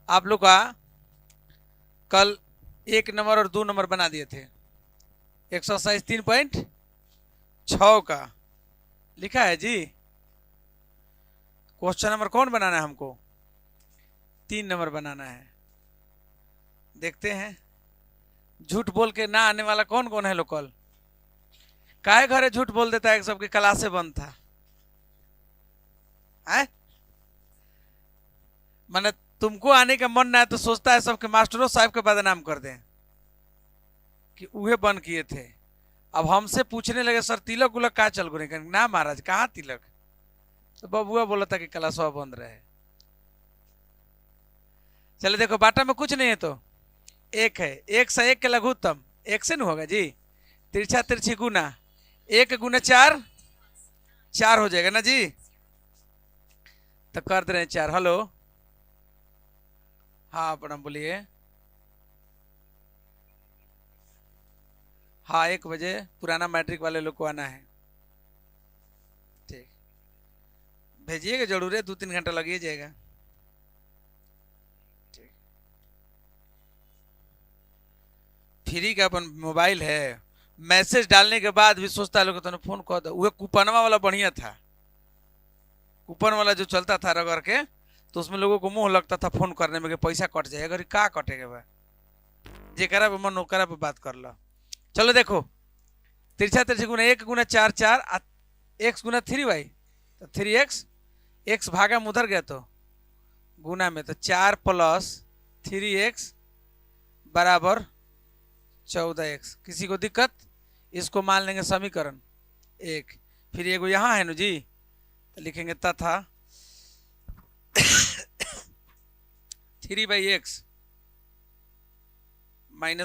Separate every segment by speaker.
Speaker 1: आप लोग का कल 1 नंबर और 2 नंबर बना दिए थे। एक्सरसाइज 3.6 का लिखा है जी। क्वेश्चन नंबर कौन बनाना है हमको? 3 नंबर बनाना है। देखते हैं झूठ बोल के ना आने वाला कौन कौन है लोकल। काहे घरे झूठ बोल देता है सबके क्लासे बंद था है? मैंने तुमको आने का मन ना है तो सोचता है सबके मास्टरों साहब के बदनाम कर दें कि उहे बंद किए थे। अब हमसे पूछने लगे सर तिलक उलक कहाँ चल गए? ना महाराज कहाँ तिलक। तो बबुआ बोला था कि क्लासवा बंद रहे। चले देखो बाटा में कुछ नहीं है तो एक है। 1 से 1 के लघुत्तम 1 से नहीं होगा जी। तिरछा तिरछी गुना 1 गुना 4 4 हो जाएगा ना जी। तो कर दे रहे हैं 4। हेलो हाँ प्रणाम बोलिए। हाँ 1 बजे पुराना मैट्रिक वाले लोग को आना है। ठीक भेजिएगा जरूर है 2-3 घंटा लगिए जाएगा। ठीक फ्री का अपन मोबाइल है। मैसेज डालने के बाद भी सोचता है लोग तो फोन कर दो। वह कूपनवा वाला बढ़िया था। कूपन वाला जो चलता था रगड़ के तो उसमें लोगों को मुंह लगता था फोन करने में कि पैसा कट जाएगा। अगर का कटेगा भाई जेकरा पे मन ओकरा पे बात कर लो। चलो देखो तिरछा तिरछी गुना 1 गुना 4 4 x गुना 3y तो 3x x भागा में उधर गया तो गुना में तो 4 + 3x बराबर 14x। किसी को दिक्कत? इसको मान लेंगे समीकरण 1। फिर एगो यहाँ है ना जी तो लिखेंगे तथा 3/x -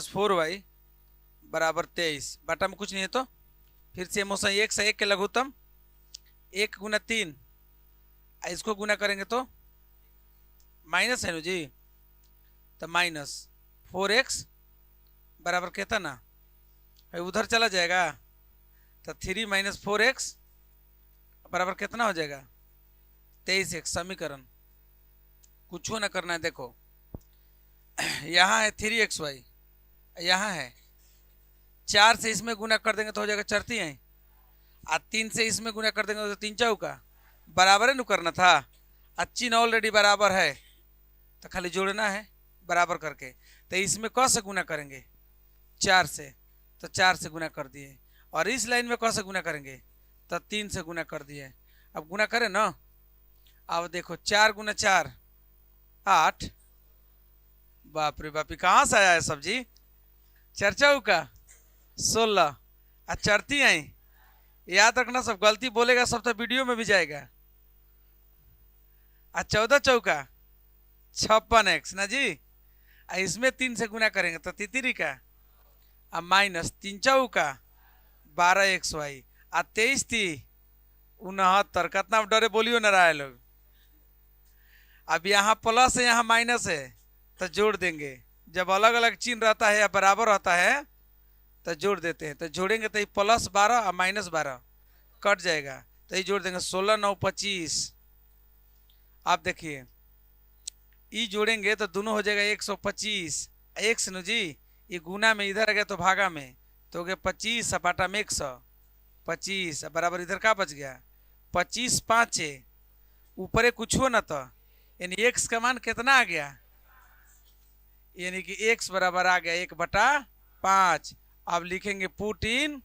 Speaker 1: 4y बराबर 23। बटा में कुछ नहीं है तो फिर से मोसा 1 से 1 के लघुत्तम 1 गुना 3 इसको गुना करेंगे तो माइनस है ना जी तो -4x बराबर कहता ना उधर चला जाएगा तो 3 - 4x बराबर कितना हो जाएगा 23x। समीकरण कुछ ना करना है। देखो यहाँ है 3xy यहाँ है 4 से इसमें गुना कर देंगे तो हो जाएगा 4 है। 3 से इसमें गुना कर देंगे तो 3 चौका बराबर है न करना था। चिन्ह ऑलरेडी बराबर है तो खाली जोड़ना है बराबर करके। तो इसमें क से गुना करेंगे 4 से तो 4 से गुना कर दिए। और इस लाइन में क से गुना करेंगे तो 3 से गुना कर दिए। अब गुना करें ना। अब देखो 4 × 4 8। बाप रे बाप कहाँ से आया है सब्जी? 4 चौका 16 चढ़ती आई। याद रखना सब गलती बोलेगा सब तो वीडियो में भी जाएगा। 14 चौका 56x ना जी। इसमें 3 से गुना करेंगे तो तितरी का -3 चौका 12xy 23 थी 69। कितना डरे बोलियो ना रहा है लोग। अब यहाँ प्लस है यहाँ माइनस है तो जोड़ देंगे। जब अलग अलग चिन्ह रहता है या बराबर रहता है तो जोड़ देते हैं। तो जोड़ेंगे तो ये +12 और -12 कट जाएगा तो ये जोड़ देंगे 16 9 25। आप देखिए ये जोड़ेंगे तो दोनों हो जाएगा 125 x नो जी। ये गुना में इधर आ गया तो भागा में तो हो गया 25 बाटा में 125 बराबर इधर का बच गया 25 5 ऊपर कुछ हो ना तो यानी x का मान कितना आ गया यानी कि x बराबर आ गया 1/5। अब लिखेंगे पुट इन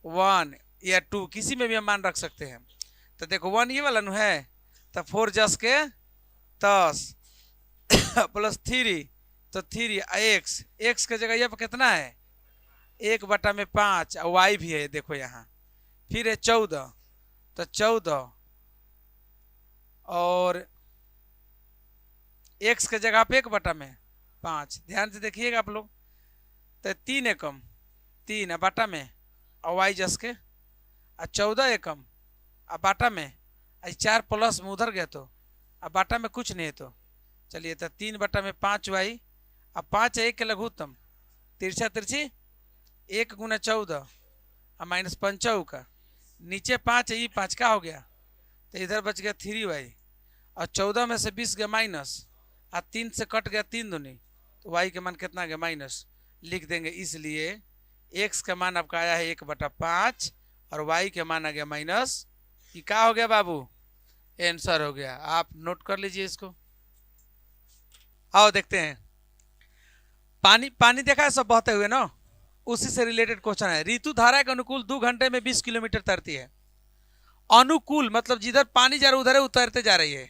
Speaker 1: 1 या 2 किसी में भी हम मान रख सकते हैं। तो देखो 1 ये वाला नु है तो 4 जस के 10 +3 तो 3 x के जगह ये पर कितना है 1/5 और y भी है देखो यहाँ। फिर है 14 तो 14 और x के जगह पे 1/5। ध्यान से देखिएगा आप लोग तो 3 एकम 3 बाटा में और y जस के 14 एकम बाटा में 4 प्लस में उधर गया तो बाटा में कुछ नहीं है तो चलिए तो 3/5y अब 5 1 के लघुत्तम तिरछा तिरछी 1 × 14 -5 का नीचे 5 है ये 5 का हो गया तो इधर बच गया 3y और 14 में से 20 गया माइनस 3 से कट गया 3 दूनी, तो वाई के मान कितना गया माइनस, लिख देंगे। इसलिए एक्स का मान आपका आया है 1/5 और वाई के मान आ गया माइनस। ये क्या हो गया बाबू, आंसर हो गया। आप नोट कर लीजिए इसको। आओ देखते हैं, पानी पानी देखा है सब बहते हुए ना, उसी से रिलेटेड क्वेश्चन है। ऋतु धारा के अनुकूल 2 घंटे में 20 किलोमीटर तैरती है। अनुकूल मतलब जिधर पानी जा रहा है उधर उतरते जा रही है,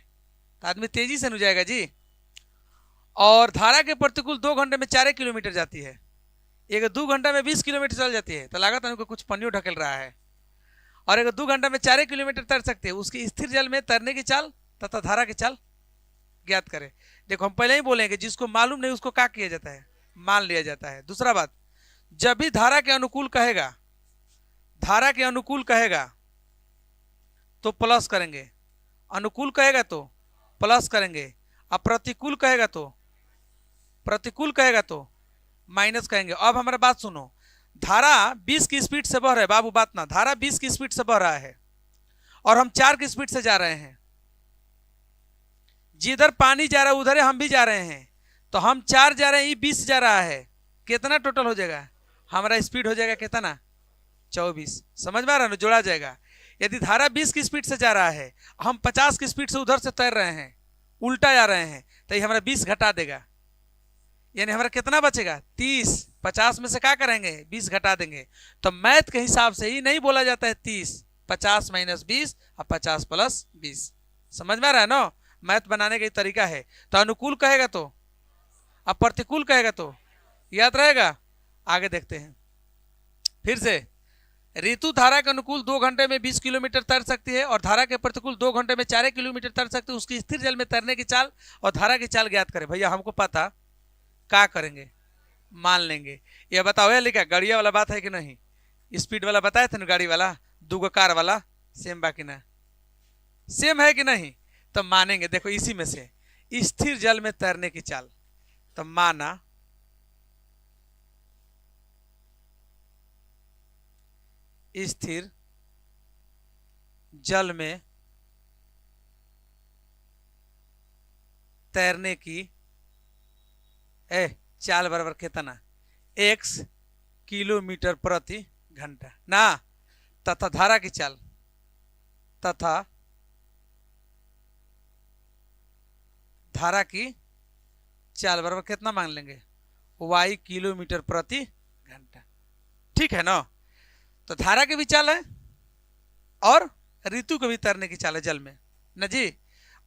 Speaker 1: तो आदमी तेजी से नहीं जाएगा जी। और धारा के प्रतिकूल 2 घंटे में 4 किलोमीटर जाती है। एक 2 घंटा में 20 किलोमीटर चल जाती है, तो लागत उनको कुछ पन्नियों ढकेल रहा है। और एक 2 घंटा में 4 किलोमीटर तैर सकते हैं। उसकी स्थिर जल में तैरने की चाल तथा धारा की चाल ज्ञात करें। देखो हम पहले ही बोलेंगे, जिसको मालूम नहीं उसको क्या किया जाता है, मान लिया जाता है। दूसरा बात, जब भी धारा के अनुकूल कहेगा, धारा के अनुकूल कहेगा तो प्लस करेंगे, अनुकूल कहेगा तो प्लस करेंगे, और प्रतिकूल कहेगा तो माइनस कहेंगे। अब हमारा बात सुनो, धारा 20 की स्पीड से बह रहा है बाबू, बात ना, धारा 20 की स्पीड से बह रहा है और हम 4 की स्पीड से जा रहे हैं। जिधर पानी जा रहा है उधर हम भी जा रहे हैं, तो हम 4 जा रहे हैं, ये 20 जा रहा है। कितना टोटल हो जाएगा, हमारा स्पीड हो जाएगा कितना, 24। समझ में आ रहा है ना, जोड़ा जाएगा। यदि धारा 20 की स्पीड से जा रहा है, हम 50 की स्पीड से उधर से तैर रहे हैं, उल्टा जा रहे हैं, तो ये हमारा 20 घटा देगा। यानी हमारा कितना बचेगा, 30। 50 में से क्या करेंगे, 20 घटा देंगे। तो मैथ के हिसाब से ही नहीं बोला जाता है 30, 50 - 20 और 50 + 20। समझ में आ रहा है ना, मैथ बनाने का तरीका है। तो अनुकूल कहेगा तो, अब प्रतिकूल कहेगा तो याद रहेगा। आगे देखते हैं फिर से। ऋतु धारा के अनुकूल 2 घंटे में 20 किलोमीटर तैर सकती है और धारा के प्रतिकूल 2 घंटे में 4 किलोमीटर तैर सकती है। उसकी स्थिर जल में तैरने की चाल और धारा की चाल ज्ञात करें। भैया हमको पता, क्या करेंगे, मान लेंगे। ये बताओ, ये लिखा गाड़िया वाला बात है कि नहीं, स्पीड वाला बताया था ना, गाड़ी वाला 2 कार वाला, सेम बाकी ना, सेम है कि नहीं, तो मानेंगे। देखो इसी में से स्थिर जल में तैरने की चाल, तो माना स्थिर जल में तैरने की चाल बराबर कितना, x किलोमीटर प्रति घंटा ना, तथा धारा की चाल, तथा धारा की चाल बराबर कितना मान लेंगे, y किलोमीटर प्रति घंटा। ठीक है ना। तो धारा की भी चाल है और ऋतु को भी तैरने की चाल है जल में ना जी।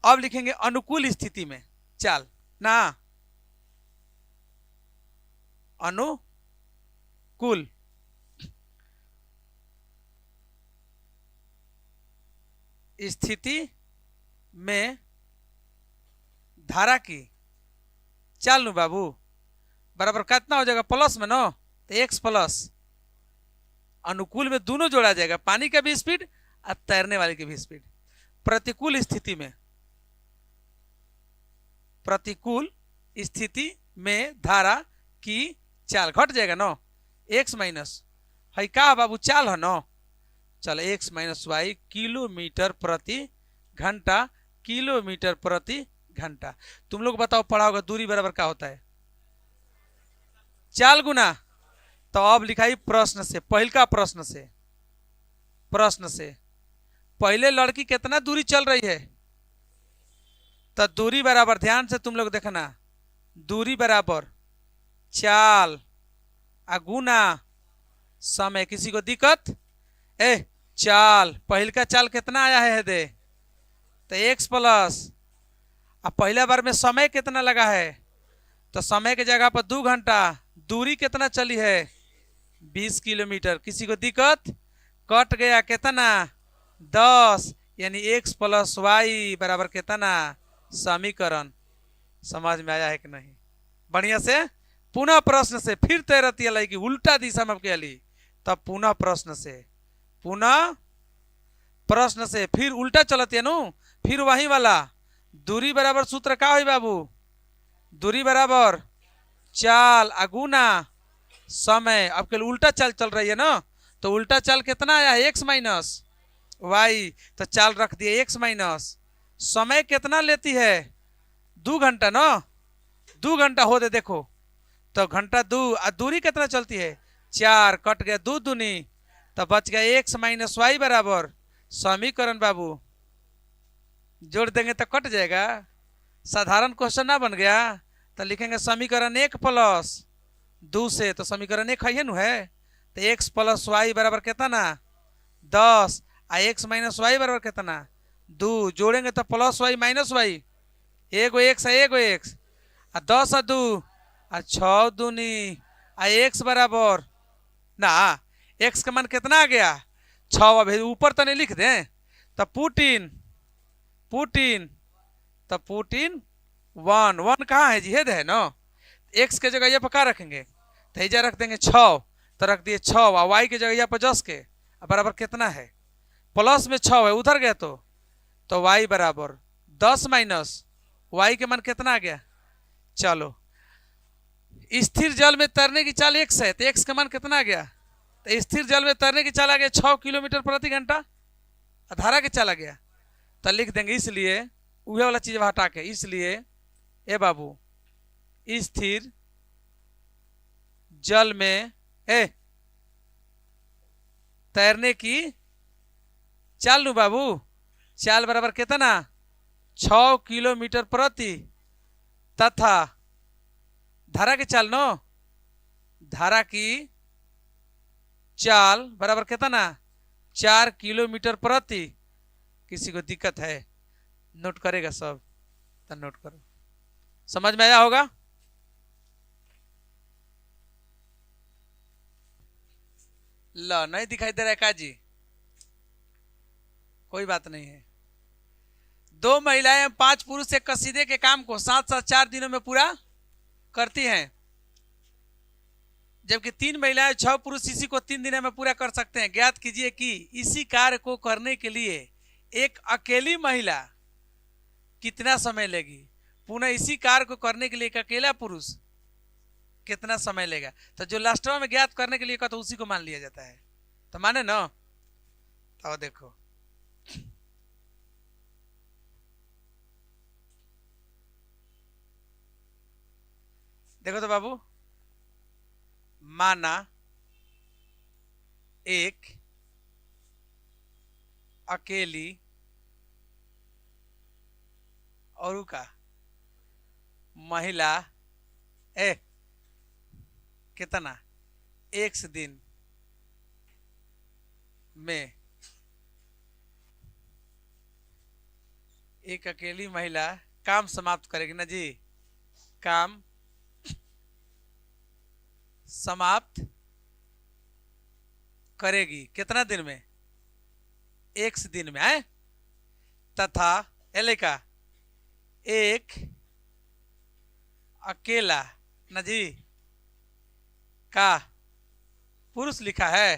Speaker 1: अब लिखेंगे अनुकूल स्थिति में चाल ना, अनुकूल स्थिति में धारा की चाल नु बाबू बराबर कितना हो जाएगा, प्लस में ना, तो x प्लस अनुकूल में दोनों जोड़ा जाएगा, पानी का भी स्पीड और तैरने वाले की भी स्पीड। प्रतिकूल स्थिति में, प्रतिकूल स्थिति में धारा की चाल घट जाएगा ना, x माइनस है का बाबू चाल है ना, चल x - y किलोमीटर प्रति घंटा, किलोमीटर प्रति घंटा। तुम लोग बताओ पढ़ा होगा, दूरी बराबर क्या होता है, चाल गुना। तो अब लिखाई प्रश्न से, पहला प्रश्न से पहले लड़की कितना दूरी चल रही है, तो दूरी बराबर, ध्यान से तुम लोग देखना, दूरी बराबर चाल गुना समय। किसी को दिक्कत, चाल पहल का चाल कितना आया है दे, तो x प्लस, अब पहला बार में समय कितना लगा है, तो समय के जगह पर 2 घंटा, दूरी कितना चली है 20 किलोमीटर। किसी को दिक्कत, कट गया कितना 10, यानी x + y बराबर कितना, समीकरण। समझ में आया है कि नहीं, बढ़िया से। पुनः प्रश्न से फिर तैरती है कि उल्टा दिशा में आपके अली, तब पुनः प्रश्न से फिर उल्टा चलती है नु, फिर वही वाला दूरी बराबर सूत्र का हो बाबू, दूरी बराबर चाल गुना समय। अब के उल्टा चाल चल रही है ना, तो उल्टा चाल कितना आया है x - y, तो चाल रख दिए x माइनस, समय कितना लेती है 2 घंटा ना, 2 घंटा हो दे देखो, तो घंटा दो, दूरी कितना चलती है 4, कट गया 2 दूनी, तो बच गया x माइनस वाई बराबर समीकरण बाबू, जोड़ देंगे तो कट जाएगा, साधारण क्वेश्चन ना बन गया, तो लिखेंगे समीकरण 1+2 से, तो समीकरण 1 है नु है, तो x प्लस वाई बराबर कितना 10, x माइनस वाई बराबर कितना 2, जोड़ेंगे तो प्लस वाई माइनस वाई, एगो एक्स है एगो एक्स, 10 और 2 6 दूनी, एक्स बराबर ना, एक्स का मान कितना आ गया 6, अब ऊपर तो नहीं लिख दें, तो पुटिन पुटिन, तो पुटिन 1, 1 कहाँ है जी, हेड है ना, एक्स के जगह ये पर क्या रखेंगे, तो इधर रख देंगे 6, तो रख दिए 6, और वाई की जगह यहाँ पर 10 के बराबर कितना है, प्लस में 6 है उधर गया, तो वाई बराबर 10 माइनस वाई के मान कितना आ गया, चलो स्थिर जल में तैरने की चाल x है, तो x का मान कितना आ गया, तो स्थिर जल में तैरने की चाल आ गया 6 किलोमीटर प्रति घंटा, धारा की चाल आ गया, तो लिख देंगे इसलिए वह वाला चीज हटा के, इसलिए ए बाबू स्थिर जल में तैरने की चाल नु बाबू, चाल बराबर कितना 6 किलोमीटर प्रति, तथा धारा की चाल नो, धारा की चाल बराबर कितना 4 किलोमीटर प्रति, किसी को दिक्कत है नोट करेगा सब, तो नोट करो, समझ में आया होगा। ला नहीं दिखाई दे रहा है काजी, कोई बात नहीं है, 2 महिलाएं 5 पुरुष एक कसीदे के काम को साथ साथ 4 दिनों में पूरा करती हैं, जबकि 3 महिलाएं 6 पुरुष इसी को 3 दिनों में पूरा कर सकते हैं। ज्ञात कीजिए कि इसी कार्य को करने के लिए एक अकेली महिला कितना समय लेगी, पुनः इसी कार्य को करने के लिए एक अकेला पुरुष कितना समय लेगा, तो जो लास्ट में ज्ञात करने के लिए का तो उसी को मान लिया जाता है, तो माने ना, तो देखो देखो तो बाबू, माना एक अकेली और का महिला कितना एक दिन में, एक अकेली महिला काम समाप्त करेगी ना जी, काम समाप्त करेगी कितना दिन में, एक दिन में है, तथा एले का एक अकेला ना जी का पुरुष लिखा है,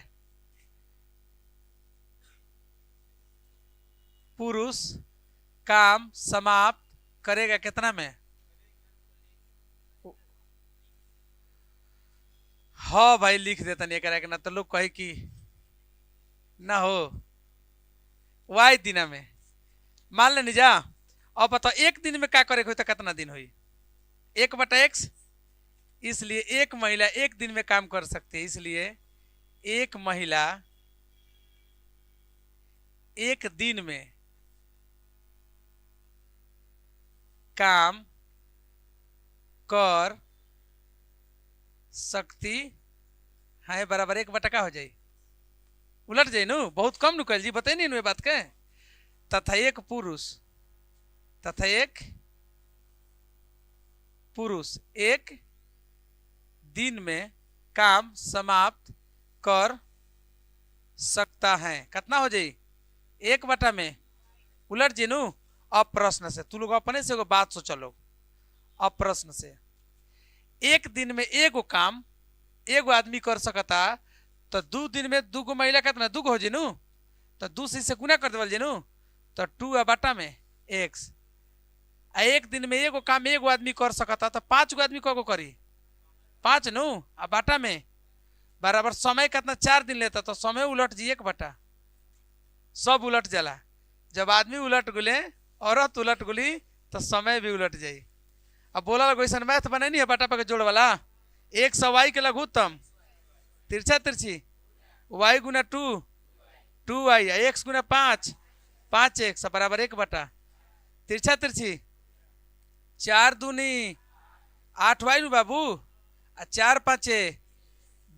Speaker 1: पुरुष काम समाप्त करेगा कितना में, हाँ भाई लिख देता नहीं करेगा ना, तो लोग कहे कि ना हो वाई दिन में, मान लेनी जा, अब बताओ एक दिन में क्या करे तो कितना दिन हुई, 1/x, इसलिए एक महिला एक दिन में काम कर सकती है, इसलिए एक महिला एक दिन में काम कर सकती है, बराबर 1/का हो जाए, उलट जाए नु, बहुत कम नुकल जी, बताइए नहीं बात के, तथा एक पुरुष, तथा एक पुरुष एक दिन में काम समाप्त कर सकता है, कितना हो जाए 1/, में उलट जी नु, अब प्रश्न से तू लोग अपने से बात सोचो लोग, अब प्रश्न से एक दिन में एगो काम एगो आदमी कर सकता, तो 2 दिन में 2 महिला कितना 2 हो जेनू, तो 2 से गुना कर देवल जेनू, तो 2/, में x, एक दिन में एगो काम एगो आदमी कर सकता, तो 5 गो आदमी को करी 5 नु, बाटा में बराबर समय कितना 4 दिन लेता, तो समय उलट जी 1/, सब उलट जाला, जब आदमी उलट गुले औरत उलट गुली तो समय भी उलट जाई। अब बोला क्वेश्चन मैथ बने नहीं है बटा पके जोड़ वाला, 100 वाई के लघुत्तम तिरछा तिरछी वाई गुना 2 वाई, एक्स गुना 5 एक्स बराबर 1 बटा तिरछा तिरछी 4 दूनी 8 वाई नु बाबू, 4 5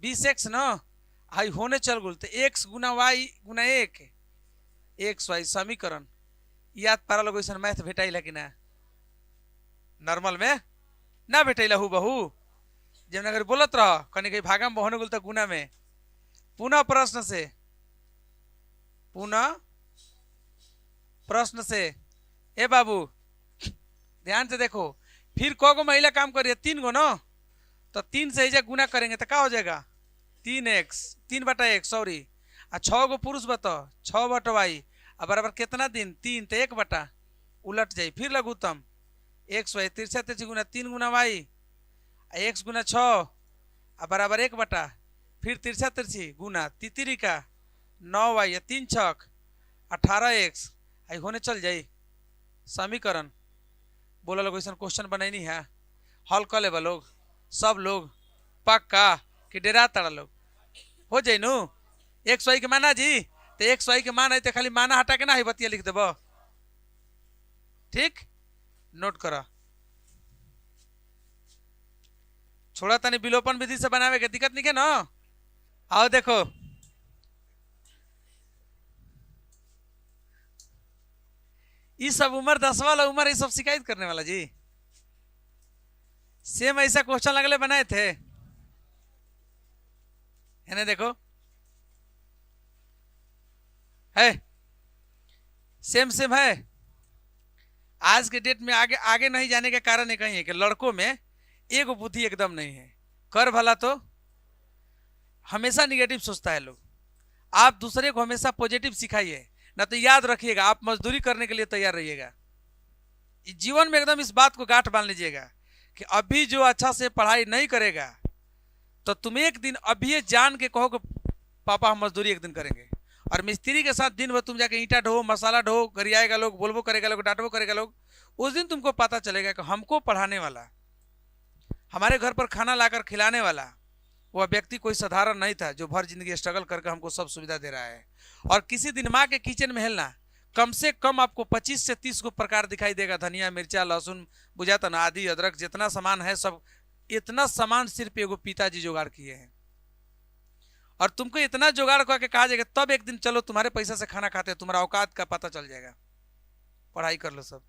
Speaker 1: 20 एक्स न हाई होने चल गुल तो एक्स गुना वाई गुना 1 वाई समीकरण याद पारा लोग ऐसा मैथ भेटाइला कि ना, नॉर्मल में ना भेटाइला हु बहू जब अगर बोलत रह कहीं कहीं भागा में बहने गुल तो गुना में। पुनः प्रश्न से ए बाबू ध्यान से देखो, फिर को महिला काम करिए 3 गो न, तो 3 से ही गुना करेंगे तो क्या हो जाएगा 3 बटा 1 सॉरी, 6 गो पुरुष बताओ 6 बटा वाई बराबर कितना दिन 3 तो 1 बटा उलट जाई। फिर लघुत्तम एक्स वाई तिरछा तिरछी गुना 3 गुना वाई एक्स गुना 6 बराबर 1 बटा फिर तिरछा तिरछी गुना तितरी का 9 वाई 3 छक 18 एक्स आई होने चल जाई समीकरण। बोला लोग ऐसा क्वेश्चन बनाई नहीं है हल कर ले लोग सब लोग पक्का कि डेरा तड़ा लोग हो जाए नु। एक्स वाई के माना जी तो एक्स वाई के मान है तो खाली माना हटा के ना ही बतिया लिख देब, ठीक नोट करा। छोड़ा तनी विलोपन विधि से बनावे के दिक्कत नहीं के ना। आओ देखो ये सब उम्र 10 वाला उम्र ये सब शिकायत करने वाला जी, सेम ऐसा क्वेश्चन लगले बनाए थे है ना, देखो है सेम है। आज के डेट में आगे आगे नहीं जाने के कारण कहीं है कि लड़कों में एगो बुद्धि एकदम नहीं है, कर भला तो हमेशा निगेटिव सोचता है लोग। आप दूसरे को हमेशा पॉजिटिव सिखाइए ना, तो याद रखिएगा आप मजदूरी करने के लिए तैयार रहिएगा। जीवन में एकदम इस बात को गांठ बांध लीजिएगा कि अभी जो अच्छा से पढ़ाई नहीं करेगा तो तुम एक दिन अभी जान के कहो कि पापा हम मजदूरी एक दिन करेंगे, और मिस्त्री के साथ दिन भर तुम जाके ईंटा ढो मसाला ढो गरियाएगा लोग, बोलबो करेगा लोग, डांटबो करेगा लोग। उस दिन तुमको पता चलेगा कि हमको पढ़ाने वाला, हमारे घर पर खाना लाकर खिलाने वाला वह व्यक्ति कोई साधारण नहीं था जो भर जिंदगी स्ट्रगल करके हमको सब सुविधा दे रहा है। और किसी दिन माँ के किचन में हिलना कम से कम आपको 25 से 30 को प्रकार दिखाई देगा, धनिया मिर्चा लहसुन बुझाता ना आदि अदरक जितना सामान है सब, इतना सामान सिर्फ एगो पिताजी जुगाड़ किए हैं। और तुमको इतना जुगाड़ करके कहा जाएगा तब एक दिन चलो तुम्हारे पैसा से खाना खाते, तुम्हारा औकात का पता चल जाएगा। पढ़ाई कर लो, सब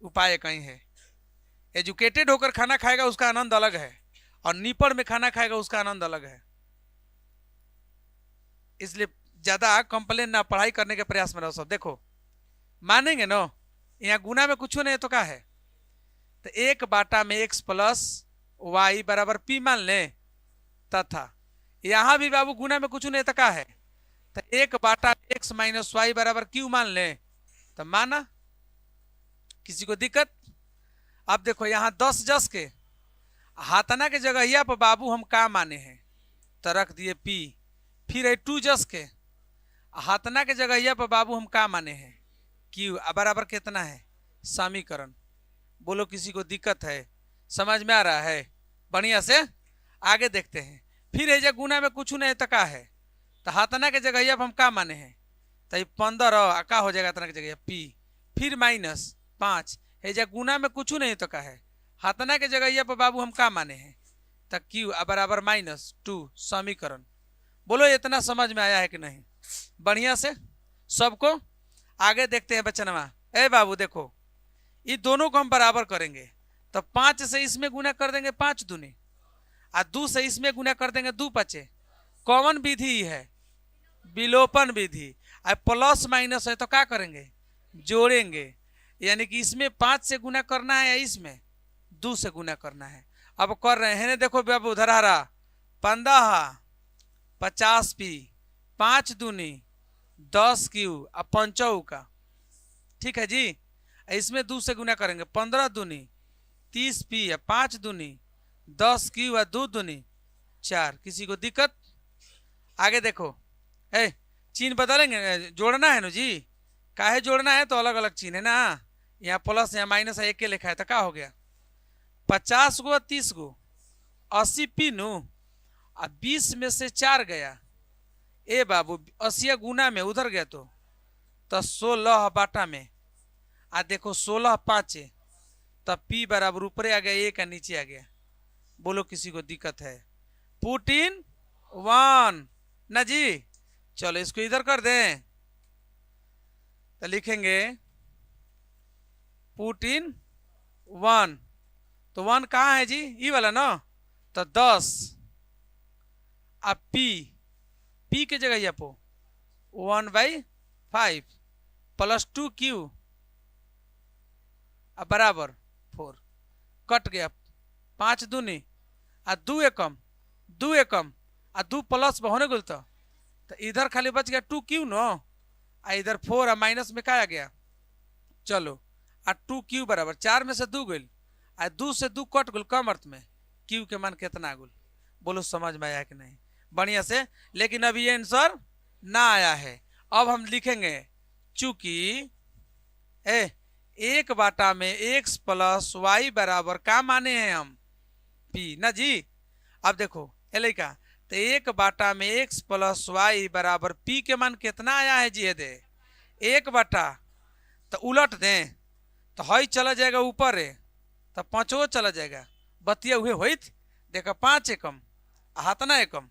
Speaker 1: उपाय कहीं है। एजुकेटेड होकर खाना खाएगा उसका आनंद अलग है, और नीपड़ में खाना खाएगा उसका आनंद अलग है। इसलिए ज्यादा कंप्लेन ना, पढ़ाई करने के प्रयास में रहो सब। देखो मानेंगे ना, यहाँ गुना में कुछ नहीं तो क्या है, तो 1 बाटा में x प्लस वाई बराबर p मान ले, तथा यहां भी बाबू गुना में कुछ नहीं तो क्या है, तो 1 बाटा x माइनस वाई बराबर q मान ले, तो माना किसी को दिक्कत। अब देखो यहाँ 10 जस के हाथना के जगह पर बाबू हम का माने हैं तो रख दिए p, फिर 2 जस के हाथना के जगह पर बाबू हम का माने हैं q बराबर कितना है समीकरण। बोलो किसी को दिक्कत है, समझ में आ रहा है? बढ़िया से आगे देखते हैं। फिर ये गुना में कुछ नहीं तो का है, तो हाथना के जगह अब हम का माने हैं तो 15 का हो जाएगा हाथना की जगह p, फिर माइनस 5 है गुना में कुछ नहीं तो का है, हाथना के जगह पर बाबू हम का माने हैं तो q बराबर -2 समीकरण। बोलो इतना समझ में आया है कि नहीं? बढ़िया से सबको आगे देखते हैं बच्चनवा। ए बाबू देखो ये दोनों को हम बराबर करेंगे तो 5 से इसमें गुना कर देंगे 5 दूनी, और 2 से इसमें गुना कर देंगे 2 5। कॉमन विधि है विलोपन विधि। अब प्लस माइनस है तो क्या करेंगे जोड़ेंगे, यानी कि इसमें 5 से गुना करना है या इसमें 2 से गुना करना है। अब कर रहे हैं, देखो बाबू धरारा 15 50 पी 5 दूनी 10 क्यू अब 5 का, ठीक है जी। इसमें 2 से गुना करेंगे 15 दूनी 30 पी 5 दूनी 10 क्यू 2 दूनी 4। किसी को दिक्कत? आगे देखो चिन्ह बदलेंगे, जोड़ना है ना जी, काहे जोड़ना है तो अलग अलग चिन्ह है ना, यहाँ प्लस यहाँ माइनस है, एक के लिखा है तो क्या हो गया 50 गो 30 गो 80 पीनू और 20 में से 4 गया। ए बाबू 80 गुना में उधर गया तो 16 बाटा में आ देखो 16 5 तब पी बराबर ऊपर आ गया, एक नीचे आ गया। बोलो किसी को दिक्कत है? पुट इन 1 ना जी। चलो इसको इधर कर दें तो लिखेंगे पुट इन 1, तो 1 कहाँ है जी? ई वाला ना, तो 10 अब पी के जगह यहाँ पो 1/5 प्लस 2q अब बराबर 4 कट गया 5 दूनी आ 2 एकम 2 एकम आ 2 प्लस होने गुल तो इधर खाली बच गया 2q नो आ इधर 4 आ माइनस में क्या आ गया। चलो आ 2q बराबर 4 में से 2 गुल आ 2 से 2 कट गुल कम अर्थ में q के मान कितना गुल? बोलो समझ में आया कि नहीं? बढ़िया से। लेकिन अभी ये आंसर ना आया है। अब हम लिखेंगे चूंकि 1 बाटा में x प्लस वाई बराबर का माने हैं हम p ना जी। अब देखो एल का तो 1 बाटा में x प्लस वाई बराबर p के मान कितना आया है जी? दे 1 बाटा तो उलट दें तो हई चला जाएगा ऊपर है तो 5 चला जाएगा, बतिया हुए होइत देखा 5 एकम हाथ ना एकम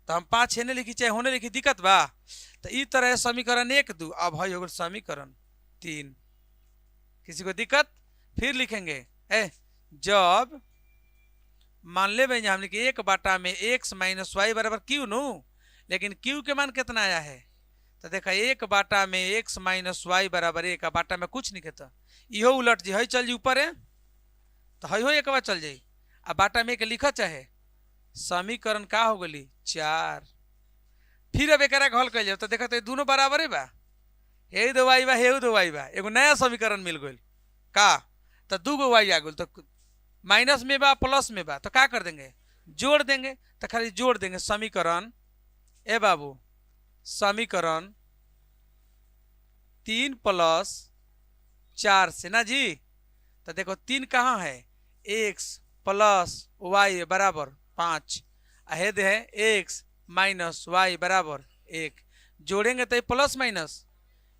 Speaker 1: तो हम 5 हेने लिखी चाहे होने लिखी दिक्कत बा। तो इस तरह समीकरण 1 2 अब हई होगा समीकरण 3। किसी को दिक्कत? फिर लिखेंगे जब मान ले भाई हमने कि 1 बाटा में x माइनस वाई बराबर क्यू नो, लेकिन क्यू के मान कितना आया है? तो देखा 1 बाटा में x माइनस वाई बराबर 1 बाटा में कुछ नहीं कहता, इहो उलट जी हई चल जी ऊपर है तो हई हो एक बार चल जाई आ बाटा में एक लिखा चाहे समीकरण का हो गली 4। फिर अब एक हल कर जाओ तो देखा तो दोनों बराबर है बा, हे दो वाई बा हे दो वाई बा, एगो नया समीकरण मिल गई का तो 2 गो वाई आ गई तो माइनस में बा प्लस में बा तो क्या कर देंगे जोड़ देंगे। तो खाली जोड़ देंगे समीकरण ए बाबू समीकरण 3 प्लस 4 से ना जी। तो देखो 3 कहाँ है x प्लस वाई बराबर 5 अहेद है x माइनस वाई बराबर 1 जोड़ेंगे तो प्लस माइनस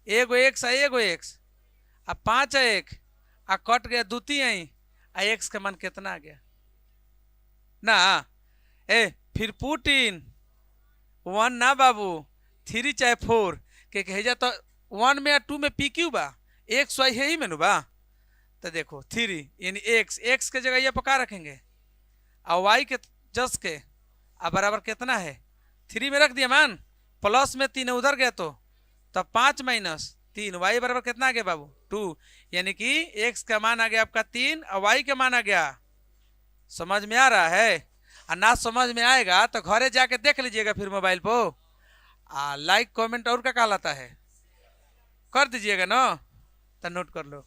Speaker 1: एगो x आ एगो x आ 5 1 आ कट गया 2 3 आ x का मान कितना आ गया ना। फिर पुट इन 1 ना बाबू 3 चाहे 4 के कहे तो 1 में या 2 में p क्यू बा x वाई है ही मेनू बा। तो देखो 3 यानी x के जगह ये पका रखेंगे और y के जस के अब बराबर कितना है 3 में रख दिया मान प्लस में 3 उधर गया तो तब 5 माइनस 3 y बराबर कितना आ गया बाबू 2, यानी कि x का मान आ गया आपका 3 और y का मान आ गया। समझ में आ रहा है? और ना समझ में आएगा तो घरे जाके देख लीजिएगा फिर मोबाइल पर लाइक कमेंट और क्या कहलाता है कर दीजिएगा ना, तो नोट कर लो।